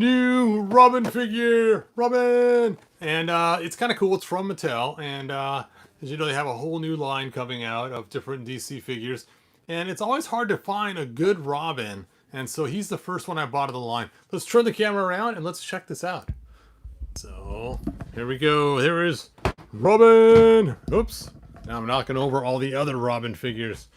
New Robin figure, Robin, and it's kind of cool. It's from Mattel, and as you know, they have a whole new line coming out of different DC figures, and it's always hard to find a good Robin, and so he's the first one I bought of the line. Let's turn the camera around and let's check this out. So here we go. There is Robin. Oops, now I'm knocking over all the other Robin figures.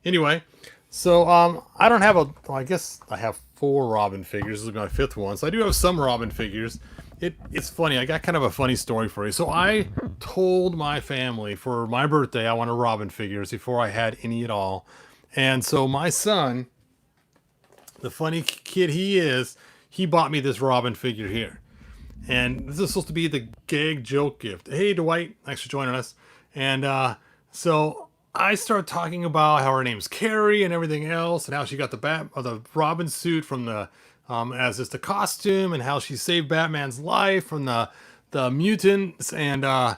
Anyway, so I don't have well, I guess I have 4 Robin figures. This is my 5th one. So I do have some Robin figures. It's funny. I got kind of a funny story for you. So I told my family for my birthday I wanted Robin figures before I had any at all. And so my son, the funny kid he is, he bought me this Robin figure here. And this is supposed to be the gag joke gift. Hey, Dwight, thanks for joining us. And so I started talking about how her name's Carrie and everything else, and how she got the Robin suit from the as just a costume, and how she saved Batman's life from the mutants. And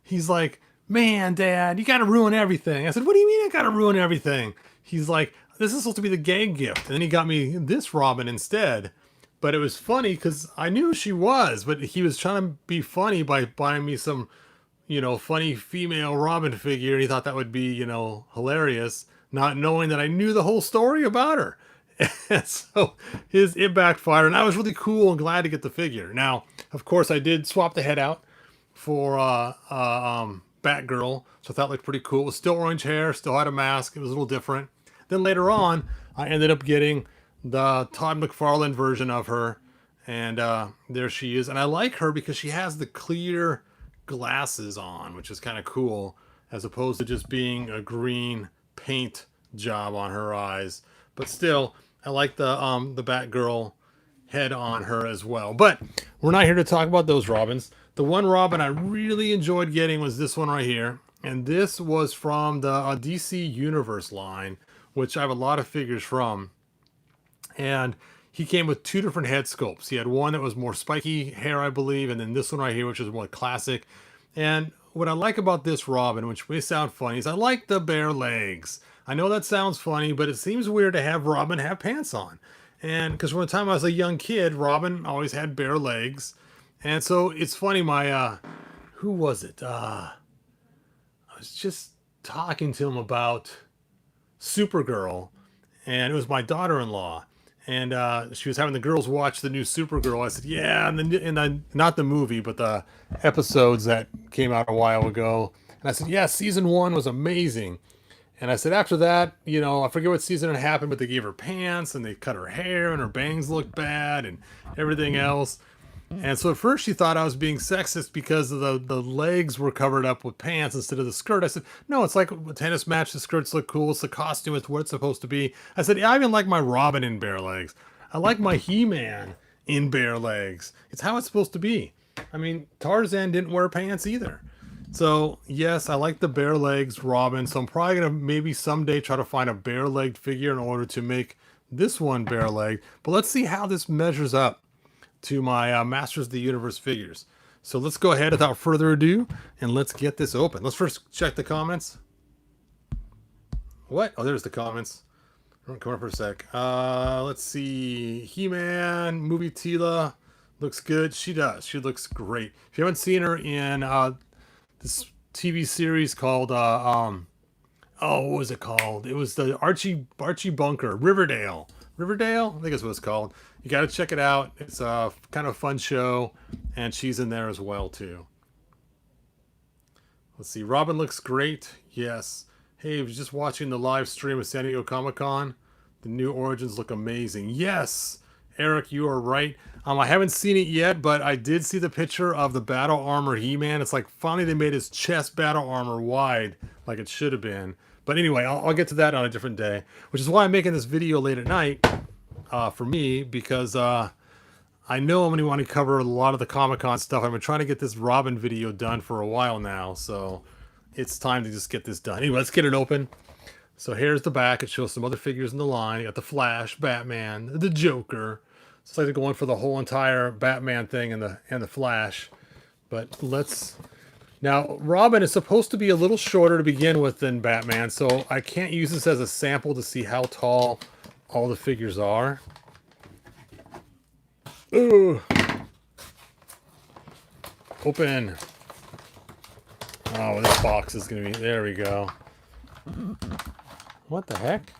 he's like, "Man, Dad, you got to ruin everything." I said, "What do you mean I got to ruin everything?" He's like, "This is supposed to be the gag gift," and then he got me this Robin instead. But it was funny because I knew she was, but he was trying to be funny by buying me some, funny female Robin figure. And he thought that would be, hilarious, not knowing that I knew the whole story about her. And so it backfired, and I was really cool and glad to get the figure. Now, of course, I did swap the head out for Batgirl, so that looked pretty cool. It was still orange hair, still had a mask. It was a little different. Then later on, I ended up getting the Todd McFarlane version of her, and there she is. And I like her because she has the clear glasses on, which is kind of cool, as opposed to just being a green paint job on her eyes. But still, I like the Batgirl head on her as well. But we're not here to talk about those Robins. The one Robin I really enjoyed getting was this one right here, and this was from the DC Universe line, which I have a lot of figures from. And he came with 2 different head sculpts. He had one that was more spiky hair, I believe, and then this one right here, which is more classic. And what I like about this Robin, which may sound funny, is I like the bare legs. I know that sounds funny, but it seems weird to have Robin have pants on. And because from the time I was a young kid, Robin always had bare legs. And so it's funny, who was it? I was just talking to him about Supergirl, and it was my daughter-in-law. And she was having the girls watch the new Supergirl. I said, "Yeah," and not the movie, but the episodes that came out a while ago. And I said, "Yeah, season 1 was amazing." And I said, after that, I forget what season it happened, but they gave her pants and they cut her hair and her bangs looked bad and everything else. And so at first she thought I was being sexist because of the legs were covered up with pants instead of the skirt. I said, "No, it's like a tennis match. The skirts look cool. It's the costume. It's what it's supposed to be." I said, "Yeah, I even like my Robin in bare legs. I like my He-Man in bare legs. It's how it's supposed to be." I mean, Tarzan didn't wear pants either. So yes, I like the bare legs Robin. So I'm probably going to maybe someday try to find a bare legged figure in order to make this one bare legged. But let's see how this measures up to my Masters of the Universe figures. So let's go ahead without further ado and let's get this open. Let's first check the comments. What? Oh, there's the comments. Come on for a sec. Let's see. He-Man, movie Tila looks good. She does. She looks great. If you haven't seen her in this TV series called what was it called? It was the Archie Bunker, Riverdale. Riverdale, I think that's what it's called. You got to check it out. It's a kind of fun show, and she's in there as well too. Let's see. Robin looks great. Yes. Hey, I was just watching the live stream of San Diego Comic-Con. The new Origins look amazing. Yes, Eric, you are right. I haven't seen it yet, but I did see the picture of the battle armor He-Man. It's like finally they made his chest battle armor wide like it should have been. But anyway, I'll get to that on a different day, which is why I'm making this video late at night for me, because I know I'm going to want to cover a lot of the Comic-Con stuff. I've been trying to get this Robin video done for a while now, so it's time to just get this done. Anyway, let's get it open. So here's the back. It shows some other figures in the line. You got the Flash, Batman, the Joker. It's like they're going for the whole entire Batman thing and the Flash. But let's... Now, Robin is supposed to be a little shorter to begin with than Batman, so I can't use this as a sample to see how tall all the figures are. Ooh. Open. Oh, well, this box is going to be... There we go. What the heck?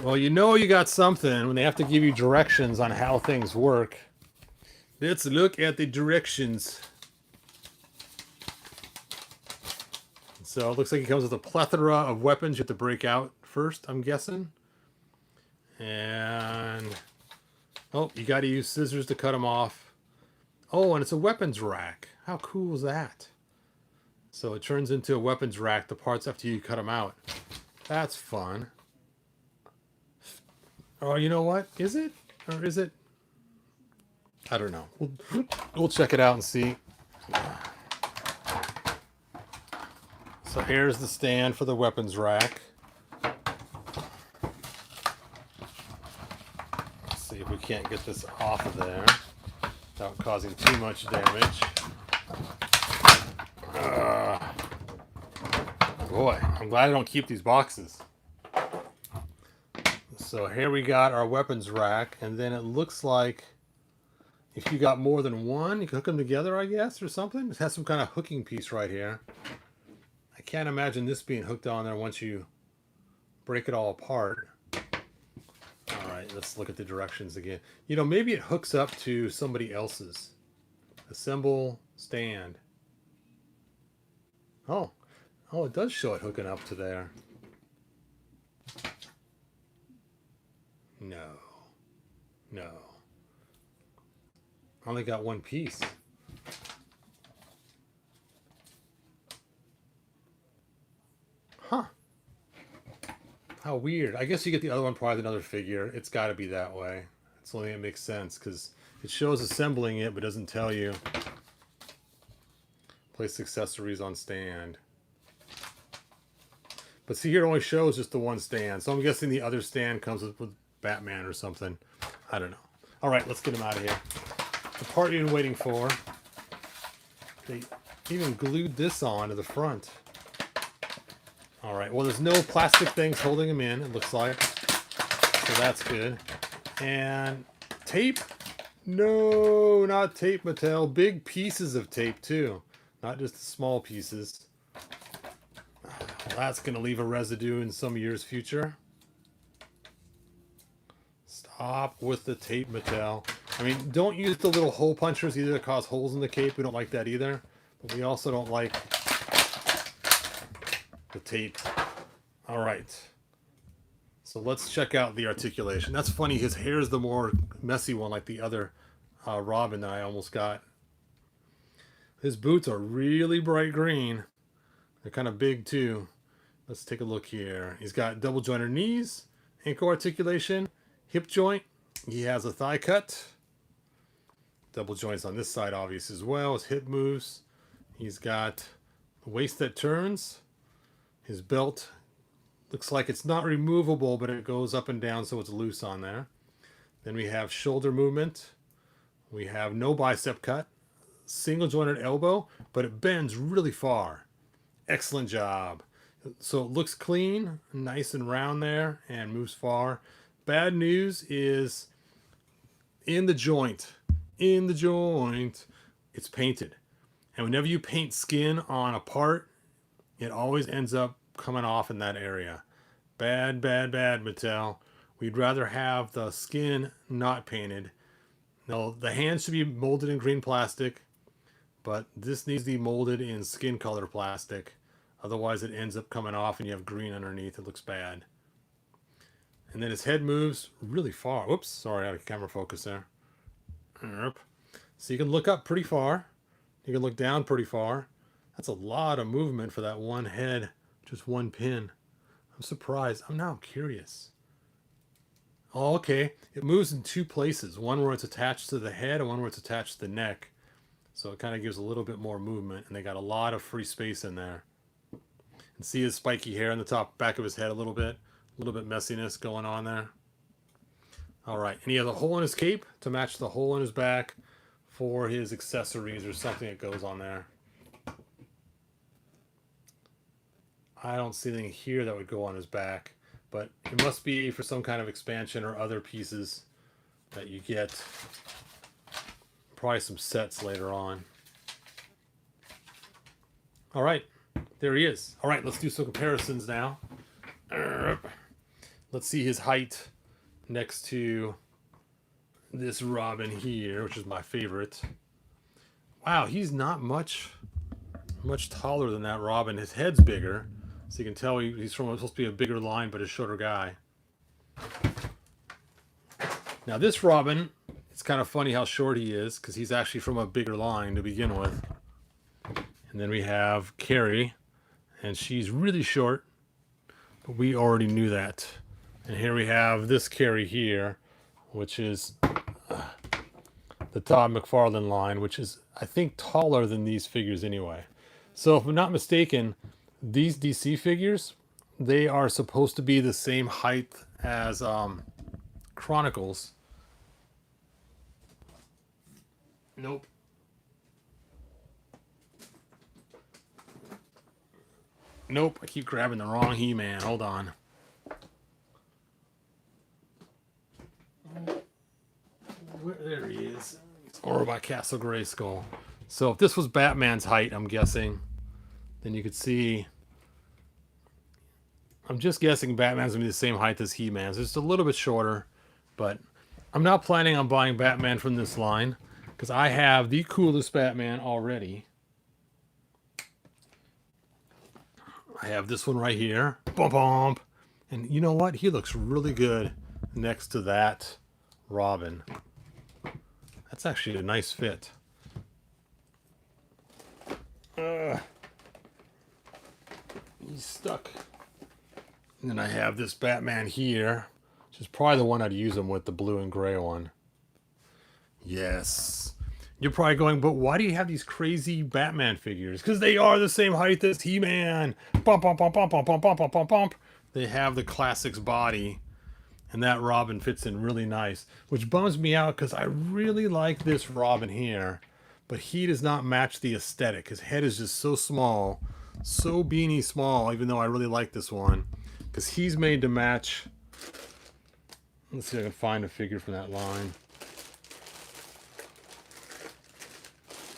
Well, you know you got something when they have to give you directions on how things work. Let's look at the directions. So it looks like it comes with a plethora of weapons you have to break out first, I'm guessing. And... oh, you got to use scissors to cut them off. Oh, and it's a weapons rack. How cool is that? So it turns into a weapons rack, the parts after you cut them out. That's fun. Oh, you know what? Is it? Or is it? I don't know. We'll check it out and see. So here's the stand for the weapons rack. Let's see if we can't get this off of there without causing too much damage. Boy, I'm glad I don't keep these boxes. So here we got our weapons rack, and then it looks like if you got more than one, you can hook them together, I guess, or something. It has some kind of hooking piece right here. I can't imagine this being hooked on there once you break it all apart. All right, let's look at the directions again. You know, maybe it hooks up to somebody else's. Assemble, stand. Oh, it does show it hooking up to there. No. I only got one piece. Huh. How weird. I guess you get the other one probably with another figure. It's got to be that way. It's only it makes sense because it shows assembling it but doesn't tell you. Place accessories on stand. But see here it only shows just the one stand. So I'm guessing the other stand comes with Batman or something. I don't know. All right, let's get him out of here. The part you've been waiting for. They even glued this on to the front. All right, well, there's no plastic things holding him in, it looks like. So that's good. And tape? No, not tape, Mattel. Big pieces of tape, too. Not just the small pieces. Well, that's going to leave a residue in some year's future. Stop with the tape, Mattel. I mean, don't use the little hole punchers either that cause holes in the cape. We don't like that either. But we also don't like the tape. All right. So let's check out the articulation. That's funny. His hair is the more messy one, like the other Robin that I almost got. His boots are really bright green. They're kind of big too. Let's take a look here. He's got double jointed knees, ankle articulation, hip joint. He has a thigh cut. Double joints on this side, obvious as well. His hip moves. He's got a waist that turns. His belt looks like it's not removable, but it goes up and down so it's loose on there. Then we have shoulder movement. We have no bicep cut. Single jointed elbow, but it bends really far. Excellent job. So it looks clean, nice and round there, and moves far. Bad news is in the joint. In the joint, it's painted. And whenever you paint skin on a part, it always ends up coming off in that area. Bad, Mattel. We'd rather have the skin not painted. No, the hands should be molded in green plastic, but this needs to be molded in skin color plastic. Otherwise it ends up coming off and you have green underneath. It looks bad. And then his head moves really far. Whoops, sorry, out of camera focus there. So you can look up pretty far. You can look down pretty far. That's a lot of movement for that one head, just one pin. I'm surprised. I'm now curious. Oh, okay. It moves in two places. One where it's attached to the head and one where it's attached to the neck. So it kind of gives a little bit more movement. And they got a lot of free space in there. And see his spiky hair on the top back of his head a little bit. A little bit messiness going on there. All right. And he has a hole in his cape to match the hole in his back for his accessories or something that goes on there. I don't see anything here that would go on his back. but it must be for some kind of expansion or other pieces that you get. Probably some sets later on. All right, there he is. All right, let's do some comparisons now. Let's see his height next to this Robin here, which is my favorite. Wow, he's not much taller than that Robin. His head's bigger, so you can tell he's supposed to be a bigger line, but a shorter guy. Now this Robin, it's kind of funny how short he is, because he's actually from a bigger line to begin with. And then we have Carrie, and she's really short, but we already knew that. And here we have this Carrie here, which is the Todd McFarlane line, which is, I think, taller than these figures anyway. So if I'm not mistaken, these DC figures, they are supposed to be the same height as Chronicles. Nope. Nope, I keep grabbing the wrong He-Man. Hold on. There he is. Or by Castle Grayskull. So if this was Batman's height, I'm guessing, then you could see. I'm just guessing Batman's gonna be the same height as He-Man's. It's just a little bit shorter, but I'm not planning on buying Batman from this line because I have the coolest Batman already. I have this one right here. Bump bump. And you know what? He looks really good next to that Robin. That's actually a nice fit. He's stuck. And then I have this Batman here, which is probably the one I'd use him with, the blue and gray one. Yes. You're probably going, but why do you have these crazy Batman figures? Because they are the same height as He-Man. Bump, bump, bump, bump, bump, bump, bump, bump, bump, bump. They have the classics body. And that Robin fits in really nice. Which bums me out because I really like this Robin here. But he does not match the aesthetic. His head is just so small. So beanie small, even though I really like this one. Because he's made to match. Let's see if I can find a figure from that line.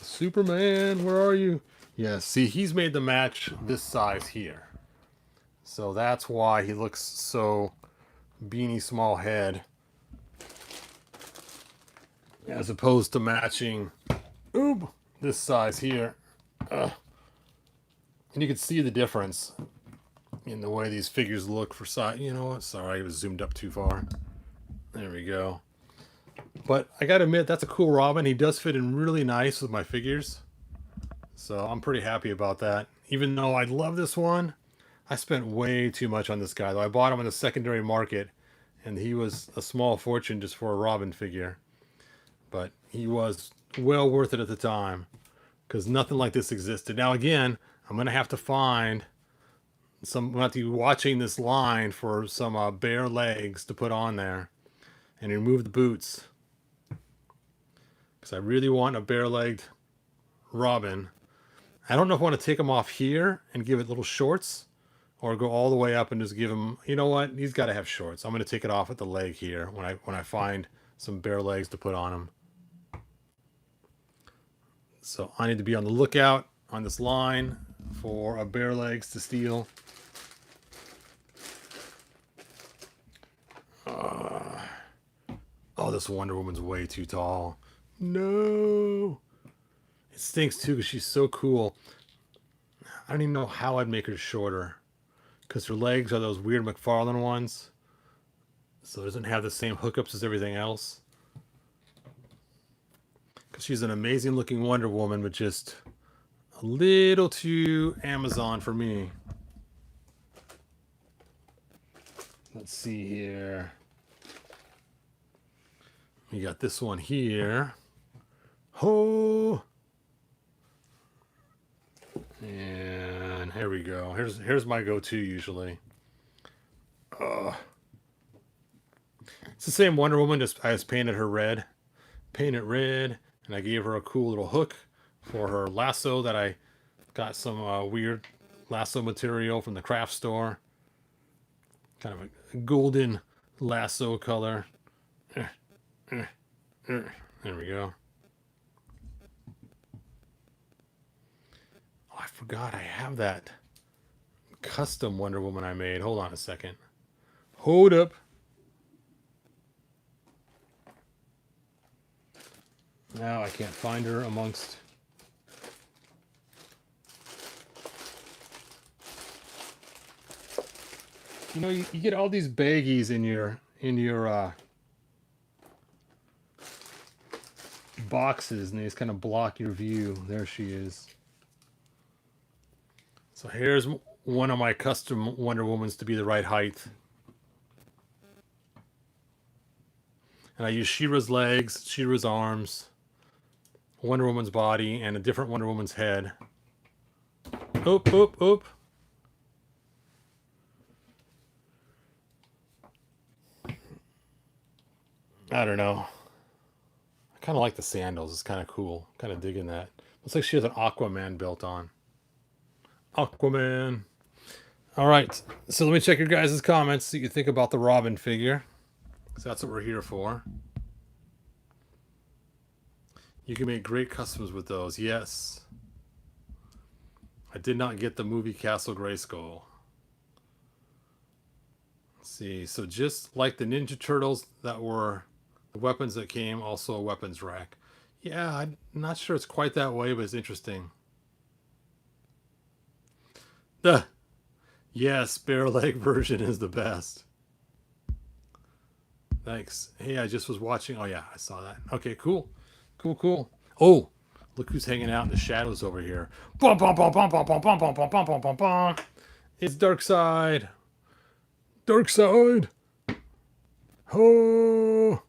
Superman, where are you? Yeah, see, he's made to match this size here. So that's why he looks so beanie small head. As opposed to matching this size here. And you can see the difference in the way these figures look for size. You know what? Sorry, I was zoomed up too far. There we go. But I gotta admit, that's a cool Robin. He does fit in really nice with my figures. So I'm pretty happy about that. Even though I love this one, I spent way too much on this guy. Though I bought him on the secondary market, and he was a small fortune just for a Robin figure. But he was well worth it at the time, because nothing like this existed. Now again, I'm going to have to find some, I'm going to have to be watching this line for some bare legs to put on there. And remove the boots. Because I really want a bare-legged Robin. I don't know if I want to take him off here and give it little shorts, or go all the way up and just give him, you know what, he's got to have shorts. I'm going to take it off at the leg here when I find some bare legs to put on him. So I need to be on the lookout on this line for a bare legs to steal. Oh, this Wonder Woman's way too tall. No. It stinks too because she's so cool. I don't even know how I'd make her shorter. Because her legs are those weird McFarlane ones. So it doesn't have the same hookups as everything else. Because she's an amazing looking Wonder Woman, but just a little too Amazon for me. Let's see here. We got this one here. Ho! And here we go. Here's my go-to usually. It's the same Wonder Woman, just I just painted her red. Painted red, and I gave her a cool little hook for her lasso that I got some weird lasso material from the craft store. Kind of golden lasso color. There we go. Oh, I forgot I have that custom Wonder Woman I made. Hold on a second. Hold up. Now I can't find her amongst. You know, you get all these baggies in your boxes, and they just kind of block your view. There she is. So here's one of my custom Wonder Womans to be the right height. And I use She-Ra's legs, She-Ra's arms, Wonder Woman's body, and a different Wonder Woman's head. Oop, oop, oop. I don't know. I kind of like the sandals. It's kind of cool. Kind of digging that. Looks like she has an Aquaman belt on. Aquaman. All right. So let me check your guys' comments. See what you think about the Robin figure. So that's what we're here for. You can make great customs with those. Yes. I did not get the movie Castle Grayskull. Let's see. So just like the Ninja Turtles that were the weapons that came, also a weapons rack. Yeah, I'm not sure it's quite that way, but it's interesting. The yes, bare leg version is the best. Thanks. Hey, I just was watching. Oh yeah, I saw that. Okay, cool. Cool, cool. Oh, look who's hanging out in the shadows over here. Bum, bum, bum, bum, bum, bum, bum, bum, bum, bum, bum, bum, bum. It's Darkseid. Darkseid. Oh.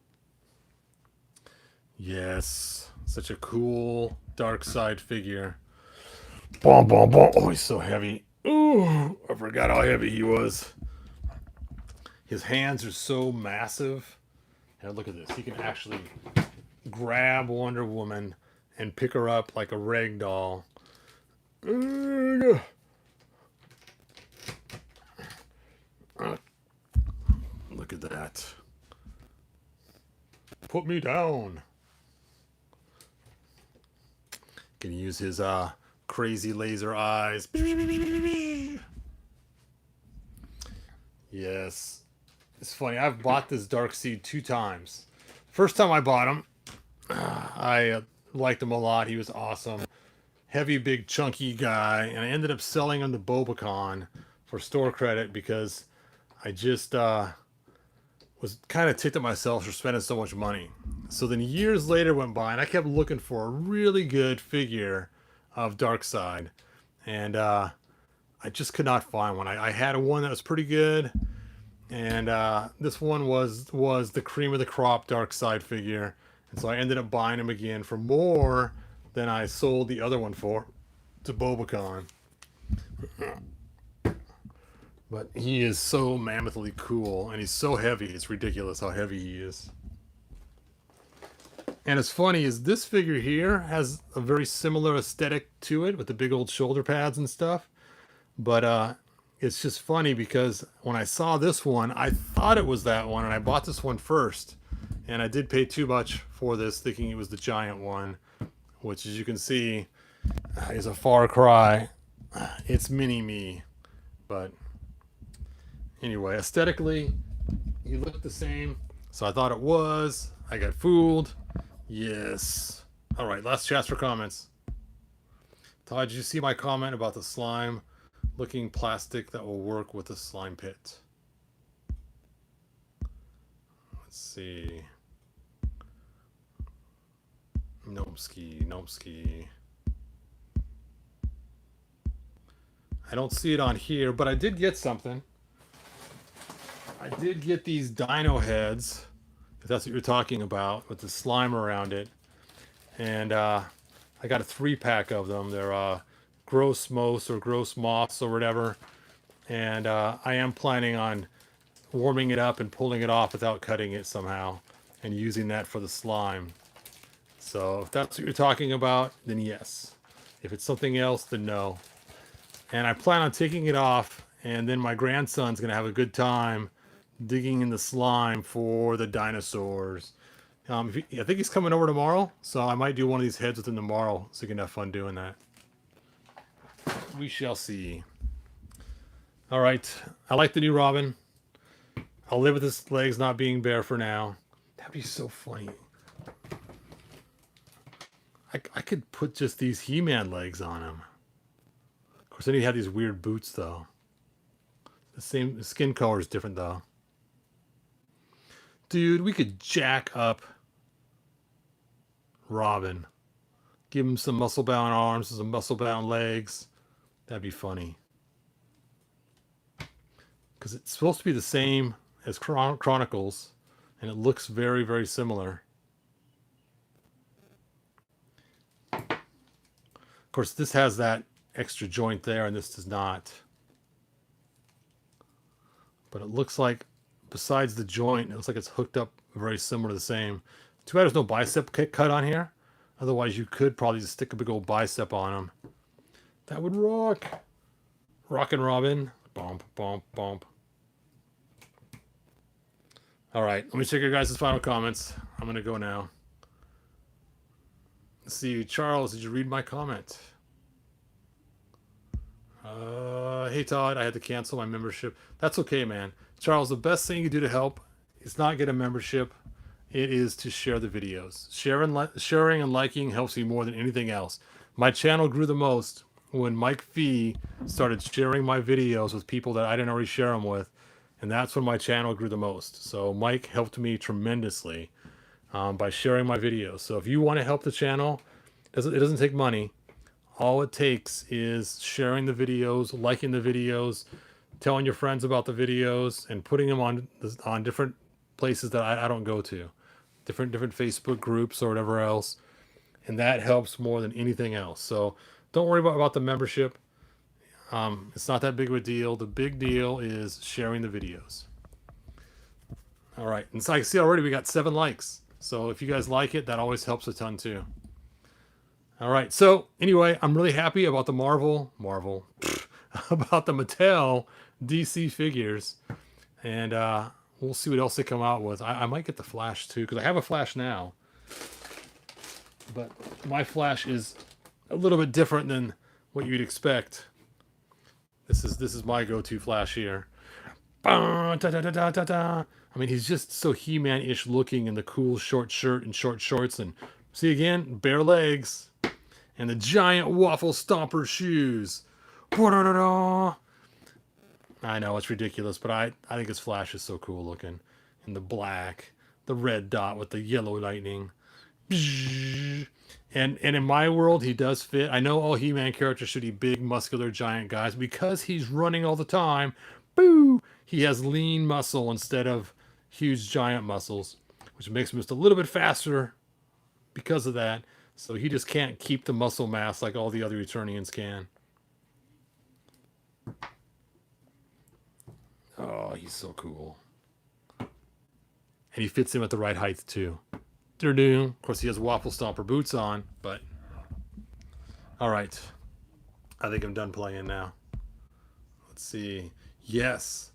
Yes. Such a cool Darkseid figure. Bum, bum, bum. Oh, he's so heavy. Ooh, I forgot how heavy he was. His hands are so massive. And look at this. He can actually grab Wonder Woman and pick her up like a rag doll. Look at that. Put me down. Can use his crazy laser eyes. Yes. It's funny. I've bought this Darkseid 2 times. First time I bought him, I liked him a lot. He was awesome. Heavy, big, chunky guy. And I ended up selling him to Bobacon for store credit because I just was kind of ticked at myself for spending so much money. So then years later went by, and I kept looking for a really good figure of Darkseid. And I just could not find one. I had one that was pretty good. And this one was the cream of the crop Darkseid figure. And so I ended up buying him again for more than I sold the other one for to Bobacon. But he is so mammothly cool, and he's so heavy. It's ridiculous how heavy he is. And it's funny is this figure here has a very similar aesthetic to it with the big old shoulder pads and stuff. But it's just funny because when I saw this one, I thought it was that one, and I bought this one first. And I did pay too much for this, thinking it was the giant one, which, as you can see, is a far cry. It's mini-me. But anyway, aesthetically, he looked the same. So I thought it was. I got fooled. Yes. All right, last chance for comments. Todd, did you see my comment about the slime looking plastic that will work with the slime pit? Let's see. Nomski. I don't see it on here, but I did get something. I did get these dino heads, if that's what you're talking about, with the slime around it. And I got a 3-pack of them. They're gross moths or gross moths or whatever. And I am planning on warming it up and pulling it off without cutting it somehow and using that for the slime. So if that's what you're talking about, then yes. If it's something else, then no. And I plan on taking it off, and then my grandson's going to have a good time digging in the slime for the dinosaurs. I think he's coming over tomorrow, so I might do one of these heads with him tomorrow, so you can have fun doing that. We shall see. All right, I like the new Robin. I'll live with his legs not being bare for now. That'd be so funny. I could put just these He-Man legs on him. Of course, then he'd have these weird boots, though. The skin color is different, though. Dude, we could jack up Robin. Give him some muscle-bound arms and some muscle-bound legs. That'd be funny. Because it's supposed to be the same as Chronicles, and it looks very, very similar. Of course, this has that extra joint there, and this does not. But it looks like, besides the joint, it looks like it's hooked up very similar to the same. Too bad there's no bicep cut on here. Otherwise, you could probably just stick a big old bicep on him. That would rock. Rockin' Robin. Bump, bump, bump. All right, let me check your guys' final comments. I'm going to go now. Let's see, Charles, did you read my comment? Hey, Todd, I had to cancel my membership. That's okay, man. Charles, the best thing you do to help is not get a membership. It is to share the videos. Sharing and liking helps me more than anything else. My channel grew the most when Mike Fee started sharing my videos with people that I didn't already share them with. And that's when my channel grew the most. So Mike helped me tremendously by sharing my videos. So if you want to help the channel, it doesn't take money. All it takes is sharing the videos, liking the videos, telling your friends about the videos, and putting them on different places that I don't go to, different Facebook groups or whatever else, and that helps more than anything else. So don't worry about the membership. It's not that big of a deal. The big deal is sharing the videos. All right, and so I see already we got 7 likes. So if you guys like it, that always helps a ton too. All right, so anyway, I'm really happy about the about the Mattel DC figures, and we'll see what else they come out with. I might get the Flash too, because I have a Flash now, but my Flash is a little bit different than what you'd expect. This is my go-to Flash here. I mean, he's just so He-Man-ish looking in the cool short shirt and short shorts, and see again, bare legs. And the giant waffle stomper shoes. I know, it's ridiculous, but I think his Flash is so cool looking. And the black, the red dot with the yellow lightning. And in my world, he does fit. I know all He-Man characters should be big, muscular, giant guys. Because he's running all the time, boo! He has lean muscle instead of huge, giant muscles. Which makes him just a little bit faster because of that. So he just can't keep the muscle mass like all the other Eternians can. Oh, he's so cool. And he fits him at the right height, too. Of course, he has Waffle Stomper boots on, but... All right. I think I'm done playing now. Let's see. Yes,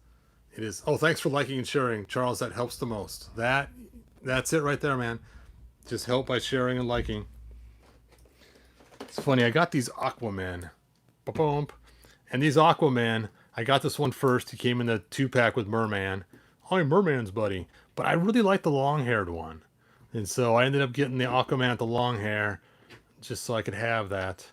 it is. Oh, thanks for liking and sharing. Charles, that helps the most. That's it right there, man. Just help by sharing and liking. It's funny, I got these Aquaman. Ba-bump. And these Aquaman, I got this one first. He came in the 2-pack with Merman. I'm Merman's buddy. But I really like the long-haired one. And so I ended up getting the Aquaman with the long hair just so I could have that.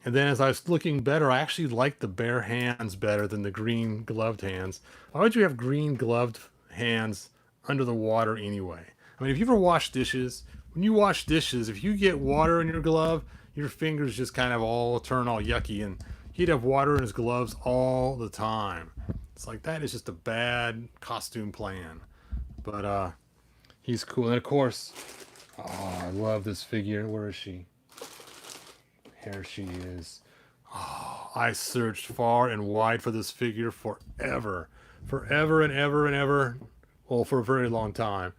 And then as I was looking better, I actually liked the bare hands better than the green gloved hands. Why would you have green gloved hands under the water anyway? I mean, if you ever wash dishes, when you wash dishes, if you get water in your glove, your fingers just kind of all turn all yucky, and he'd have water in his gloves all the time. It's like, that is just a bad costume plan. But he's cool. And of course, oh, I love this figure. Where is she? Here she is. Oh, I searched far and wide for this figure forever. Forever and ever and ever. Well, for a very long time.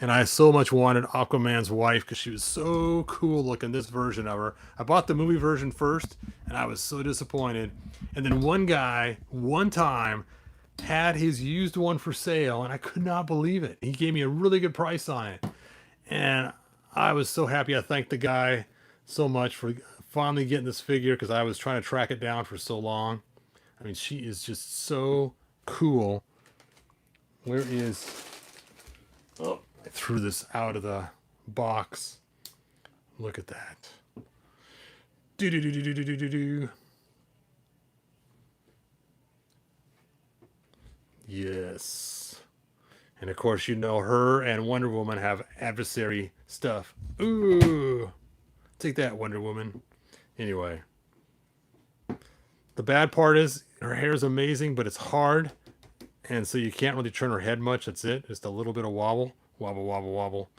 And I so much wanted Aquaman's wife because she was so cool looking, this version of her. I bought the movie version first, and I was so disappointed. And then one guy, one time, had his used one for sale, and I could not believe it. He gave me a really good price on it, and I was so happy. I thanked the guy so much for finally getting this figure because I was trying to track it down for so long. I mean, she is just so cool. Where is... Oh, I threw this out of the box. Look at that. Do do do do do do do do. Yes. And of course, you know, her and Wonder Woman have adversary stuff. Ooh. Take that, Wonder Woman. Anyway. The bad part is her hair is amazing, but it's hard. And so you can't really turn her head much. That's it. Just a little bit of wobble. Wobble, wobble, wobble.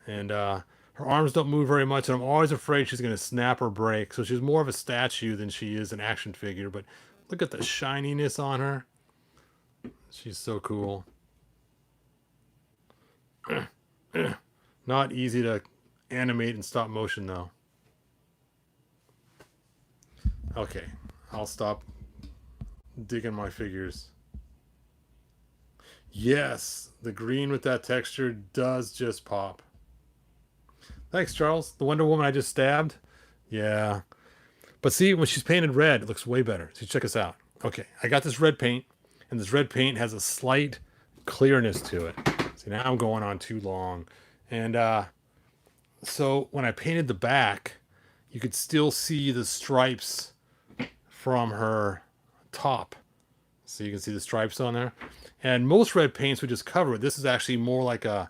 And her arms don't move very much. And I'm always afraid she's going to snap or break. So she's more of a statue than she is an action figure. But look at the shininess on her. She's so cool. Not easy to animate in stop motion, though. Okay. I'll stop digging my figures. Yes, the green with that texture does just pop. Thanks, Charles. The Wonder Woman I just stabbed. Yeah. But see, when she's painted red, it looks way better. So check us out. Okay, I got this red paint, and this red paint has a slight clearness to it. See, now I'm going on too long. And so when I painted the back, you could still see the stripes from her top. So you can see the stripes on there. And most red paints would just cover it. This is actually more like a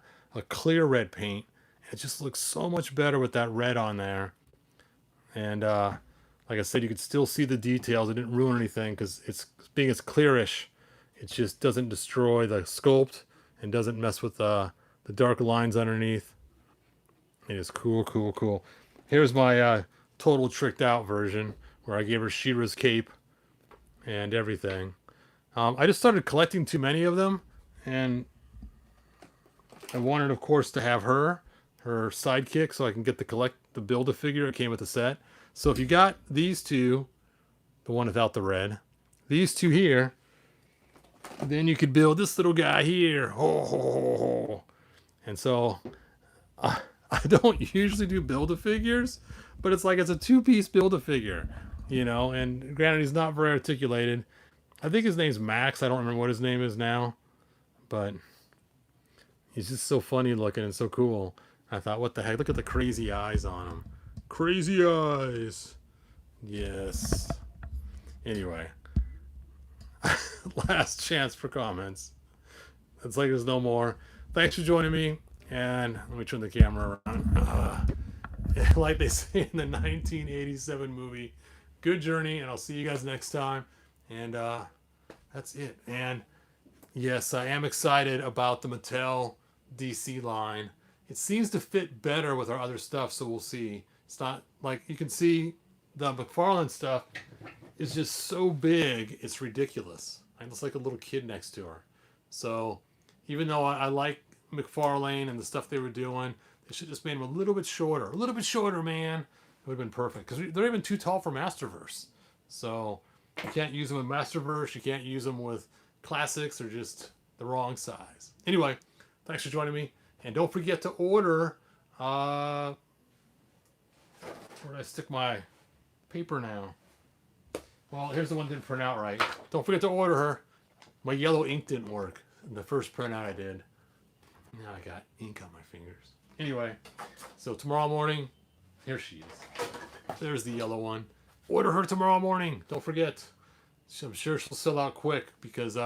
clear red paint. It just looks so much better with that red on there. And like I said, you could still see the details. It didn't ruin anything because it's being as clearish. It just doesn't destroy the sculpt and doesn't mess with the dark lines underneath. It is cool, cool, cool. Here's my total tricked out version where I gave her She-Ra's cape and everything. I just started collecting too many of them, and I wanted, of course, to have her sidekick, so I can get the Build-A-Figure. It came with the set. So if you got these two, the one without the red, these two here, then you could build this little guy here. Ho, ho, ho, ho. And so I don't usually do Build-A-Figures, but it's like it's a two-piece Build-A-Figure, you know, and granted he's not very articulated. I think his name's Max. I don't remember what his name is now, but he's just so funny looking and so cool. I thought, what the heck? Look at the crazy eyes on him. Crazy eyes. Yes. Anyway. Last chance for comments. It's like there's no more. Thanks for joining me. And let me turn the camera around. Like they say in the 1987 movie, good journey, and I'll see you guys next time. And that's it. And yes, I am excited about the Mattel DC line. It seems to fit better with our other stuff, so we'll see. It's not like you can see the McFarlane stuff is just so big, it's ridiculous. I looks like a little kid next to her. So even though I like McFarlane and the stuff they were doing, they should just made them a little bit shorter. A little bit shorter, man. It would have been perfect. Because they're even too tall for Masterverse. So you can't use them with Masterverse. You can't use them with Classics. They're just the wrong size. Anyway, thanks for joining me. And don't forget to order... where did I stick my paper now? Well, here's the one that didn't print out right. Don't forget to order her. My yellow ink didn't work in the first printout I did. Now I got ink on my fingers. Anyway, so tomorrow morning, here she is. There's the yellow one. Order her tomorrow morning. Don't forget. I'm sure she'll sell out quick because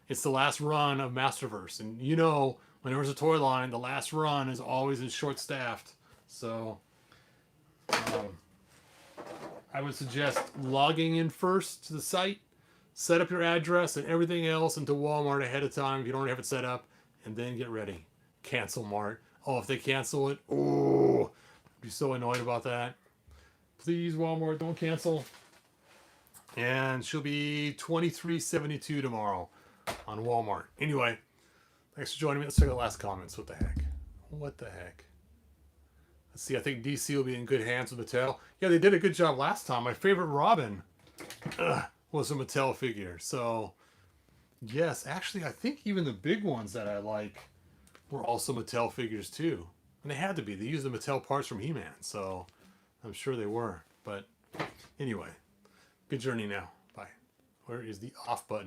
it's the last run of Masterverse. And you know, when there's a toy line, the last run is always short-staffed. So I would suggest logging in first to the site, set up your address and everything else into Walmart ahead of time if you don't have it set up, and then get ready. Cancel Mart. Oh, if they cancel it, oh, I'd be so annoyed about that. Please, Walmart, don't cancel. And she'll be $23.72 tomorrow on Walmart. Anyway, thanks for joining me. Let's check out the last comments. What the heck? What the heck? Let's see. I think DC will be in good hands with Mattel. Yeah, they did a good job last time. My favorite Robin was a Mattel figure. So, Yes, actually, I think even the big ones that I like were also Mattel figures too. And they had to be. They used the Mattel parts from He-Man, so I'm sure they were. But anyway, good journey now. Bye. Where is the off button?